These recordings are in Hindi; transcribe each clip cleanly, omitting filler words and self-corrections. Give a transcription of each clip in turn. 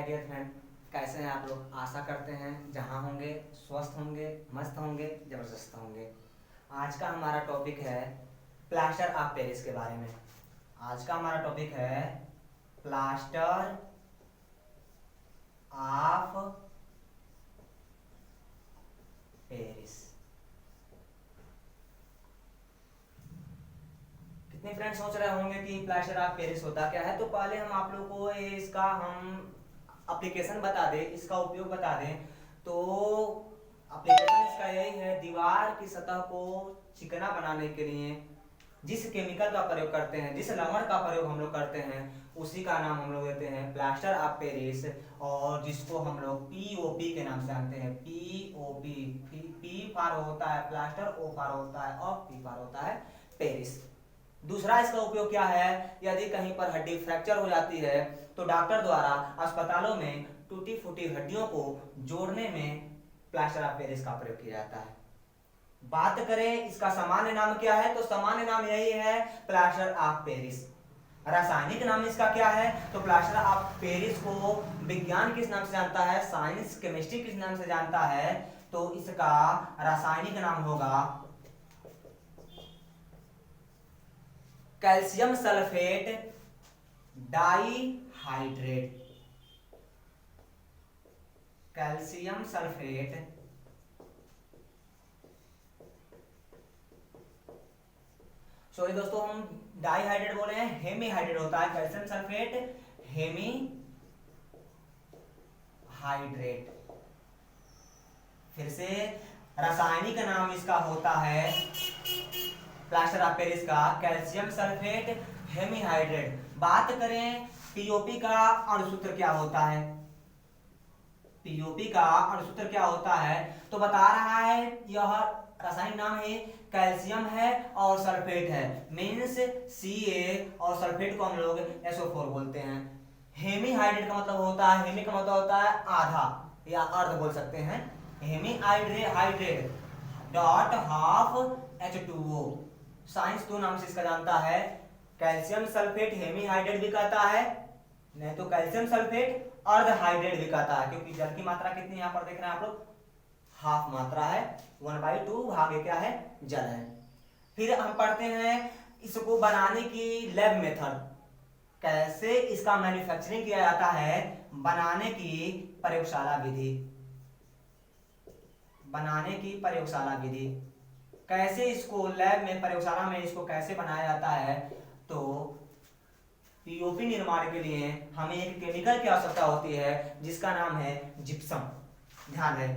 हाय डियर फ्रेंड, कैसे हैं आप लोग। आशा करते हैं जहाँ होंगे स्वस्थ होंगे, मस्त होंगे, ज़बरदस्त होंगे। आज का हमारा टॉपिक है प्लास्टर ऑफ पेरिस के बारे में। आज का हमारा टॉपिक है प्लास्टर ऑफ पेरिस। कितने फ्रेंड्स सोच रहे होंगे कि प्लास्टर ऑफ पेरिस होता क्या है। तो पहले हम आप लोगों को इसका एप्लीकेशन बता दें, इसका उपयोग बता दें। तो एप्लीकेशन इसका यही है, दीवार की सतह को चिकना बनाने के लिए जिस केमिकल का प्रयोग करते हैं, जिस लवण का प्रयोग हम लोग करते हैं, उसी का नाम हम लोग देते हैं प्लास्टर ऑफ पेरिस। और जिसको हम लोग पीओपी के नाम से जानते हैं। पीओपी, पी फार होता है प्लास्टर, ओ फार होता है और पी फार होता है पेरिस। दूसरा इसका उपयोग क्या है, यदि कहीं पर हड्डी फ्रैक्चर हो जाती है तो डॉक्टर द्वारा अस्पतालों में टूटी फूटी हड्डियों को जोड़ने में प्लास्टर ऑफ पेरिस का प्रयोग किया जाता है। बात करें इसका सामान्य नाम क्या है, तो सामान्य नाम यही है प्लास्टर ऑफ पेरिस। रासायनिक नाम इसका क्या है, तो प्लास्टर ऑफ पेरिस को विज्ञान किस नाम से जानता है, साइंस केमिस्ट्री किस नाम से जानता है, तो इसका रासायनिक नाम होगा calcium sulphate dihydrate. Calcium sulphate sorry दोस्तों, हम डाइहाइड्रेट बोले हैं, हेमीहाइड्रेट होता है कैल्शियम सल्फेट, हेमीहाइड्रेट। फिर से रासायनिक नाम इसका होता है प्लास्टर ऑफ पेरिस का कैल्शियम सल्फेट हेमीहाइड्रेट। बात करें पीओपी का अणुसूत्र क्या होता है, पीओपी का अणुसूत्र क्या होता है, तो बता रहा है यह रासायनिक नाम है कैल्शियम है और सल्फेट है, मीन्स Ca और सल्फेट को हम लोग SO4 बोलते हैं। हेमीहाइड्रेट का मतलब होता है, हेमी का मतलब होता है आधा या अर्ध बोल सकते हैं। Hemihydrate dot half H2O। Science दो नाम से इसका जानता है, कैल्शियम सल्फेट हेमीहाइड्रेट भी कहता है, नहीं तो कैल्शियम सल्फेट अर्धहाइड्रेट भी कहता है, क्योंकि जल की मात्रा कितनी यहाँ पर देख रहे हैं आप लोग, हाफ मात्रा है, 1/2 भाग क्या है, जल है। फिर हम पढ़ते हैं इसको बनाने की लैब मेथड, कैसे इसका मैन्युफैक्चरिंग किया जाता है, बनाने की प्रयोगशाला विधि। बनाने की प्रयोगशाला विधि, कैसे इसको लैब में प्रयोगशाला में इसको कैसे बनाया जाता है, तो पीओपी निर्माण के लिए हमें एक केमिकल की आवश्यकता होती है जिसका नाम है जिप्सम। ध्यान है,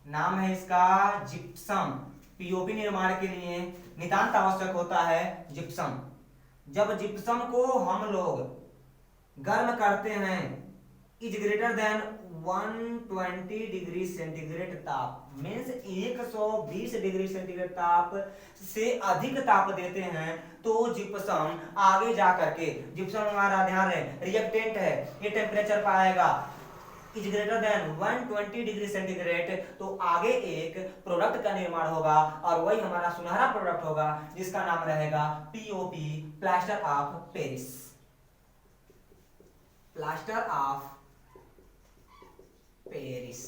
नाम है इसका जिप्सम। पीओपी निर्माण के लिए नितांत आवश्यक होता है जिप्सम। जब जिप्सम को हम लोग गर्म करते हैं, is greater than 120 degree centigrade ताप, मीन्स 120 डिग्री सेंटीग्रेड ताप से अधिक ताप देते हैं, तो जिप्सम आगे जा करके, जिप्सम हमारा ध्यान है रिएक्टेंट है, ये टेम्परेचर पाएगा is greater than 120 degree centigrade, तो आगे एक प्रोडक्ट का निर्माण होगा और वही हमारा सुनहरा प्रोडक्ट होगा जिसका नाम रहेगा POP, plaster of Paris. Plaster of Paris.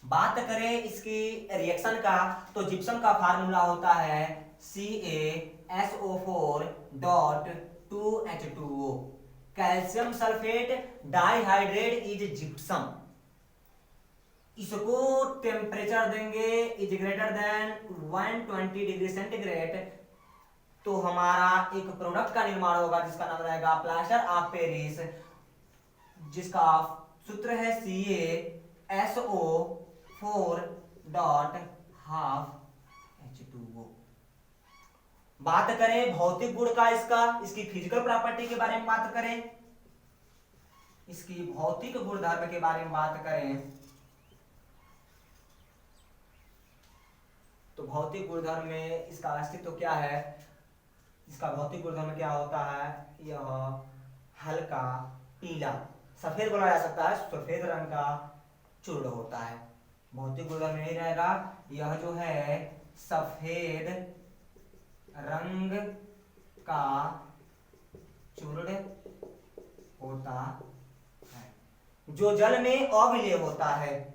बात करें इसकी रिएक्शन का, तो जिप्सम का फार्मूला होता है CaSO4 dot 2H2O। Calcium sulphate dihydrate is gypsum. इसको टेम्परेचर देंगे is greater than 120 degree centigrade, तो हमारा एक प्रोडक्ट का निर्माण होगा जिसका नाम रहेगा प्लास्टर ऑफ पेरिस, जिसका सूत्र है CaSO4 डॉट हाफ H2O। बात करें भौतिक गुण का, इसकी फिजिकल प्रॉपर्टी के बारे में बात करें, इसकी भौतिक गुणधर्म के बारे में बात करें, तो भौतिक गुणधर्म में इसका अस्तित्व क्या है, इसका भौतिक गुणधर्म क्या होता है, यह हल्का पीला, सफेद बोला जा सकता है, सफेद रंग का चूर्ण होता है। भौतिक गुणधर्म नहीं रहेगा, यह जो है सफेद रंग का चूर्ण होता जो जल में अविलेय होता है,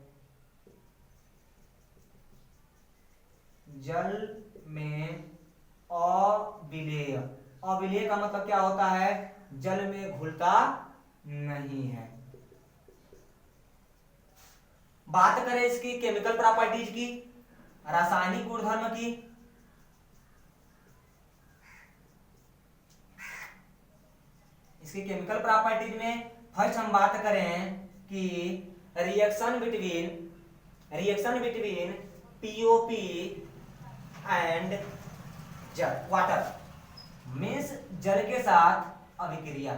जल में अविलेय, अविलेय का मतलब क्या होता है, जल में घुलता नहीं है। बात करें इसकी केमिकल प्रॉपर्टीज की, रासायनिक गुणधर्म की, इसकी केमिकल प्रॉपर्टीज में फर्स्ट हम बात करें कि reaction between POP and water, means जल के साथ अभिक्रिया,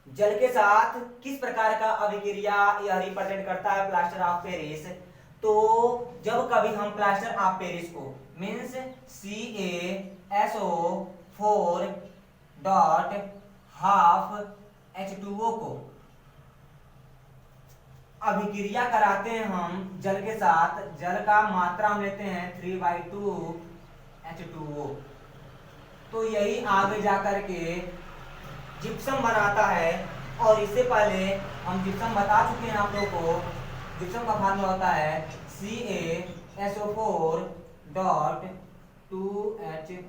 जल के साथ किस प्रकार का अभिक्रिया यह रिप्रेजेंट करता है प्लास्टर ऑफ पेरिस। तो जब कभी हम प्लास्टर ऑफ पेरिस को means CaSO4 dot half H2O को अभिक्रिया कराते हैं हम जल के साथ, जल का मात्रा हम लेते हैं 3/2 H2O, तो यही आगे जाकर के जिप्सम बनाता है। और इससे पहले हम जिप्सम बता चुके हैं आप लोगों को, जिप्सम का फार्मूला होता है CaSO4 डॉट 2H2O।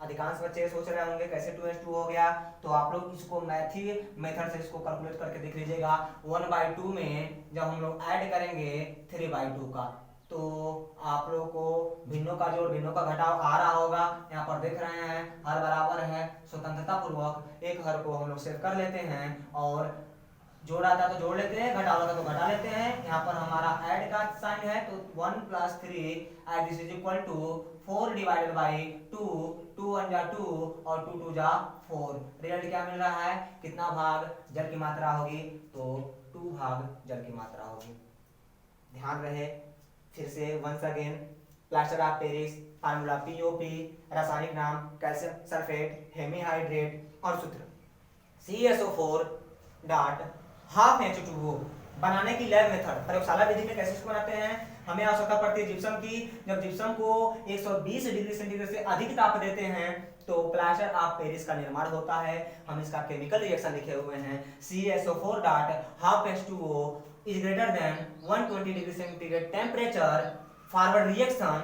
अधिकांश बच्चे सोच रहे होंगे कैसे 2H2 हो गया, तो आप लोग इसको मैथी मेथड से इसको कैलकुलेट करके देख लीजिएगा। 1/2 में जब हम लोग ऐड करेंगे 3/2 का, तो आप लोग को भिन्नों का जोड़ भिन्नों का घटाव आ रहा होगा। यहाँ पर देख रहे हैं हर बराबर है, स्वतंत्रता पूर्वक एक हर को हम लोग सेट कर लेते हैं और जोड़ आता तो जोड़ लेते हैं, घटा होता तो घटा लेते हैं। यहाँ पर हमारा ऐड का साइन है तो 1 + 3 at this is equal to 4 divided by 2, 2 1 जा 2 और 2 2 जा 4। रिजल्ट क्या मिल रहा है, कितना भाग जल की मात्रा होगी, तो 2 भाग जल की मात्रा होगी। ध्यान रहे फिर से once again, plaster of Paris formula POP, रासायनिक नाम कैल्शियम सल्फेट हेमीहाइड्रेट और सूत्र CaSO4 डॉट हाफ H2O। बनाने की लैब मेथड प्रयोगशाला विधि में कैसे इसको बनाते हैं, हमें आवश्यकता पड़ती है जिप्सम की। जब जिप्सम को 120 डिग्री सेंटीग्रेड से अधिक ताप देते हैं तो प्लास्टर ऑफ पेरिस का निर्माण होता है। हम इसका केमिकल रिएक्शन लिखे हुए हैं, CaSO4 dot half H2O is greater than 120 degree centigrade temperature. Forward reaction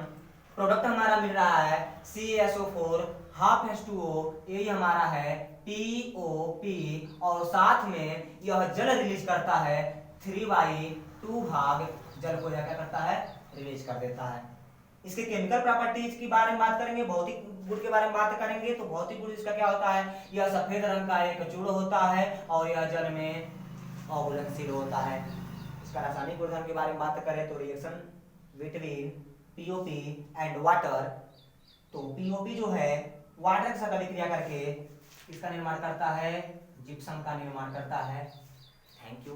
product हमारा मिल रहा है CaSO4 हाफ H2O, यही हमारा है POP, और साथ में यह जल रिलीज करता है 3/2 भाग जल को यह क्या करता है, रिलीज कर देता है। इसके केमिकल प्रॉपर्टीज के बारे में बात करेंगे, भौतिक गुण के बारे में बात करेंगे। तो भौतिक गुण इसका क्या होता है, यह सफेद रंग का एक चूर्ण होता है और यह जल में अघुलनशील होता है। इसका रासायनिक गुणधर्म के बारे में बात करें तो reaction between POP and water, तो POP जो है वाटर के साथ अभिक्रिया करके इसका निर्माण करता है, जिप्सम का निर्माण करता है। Thank you.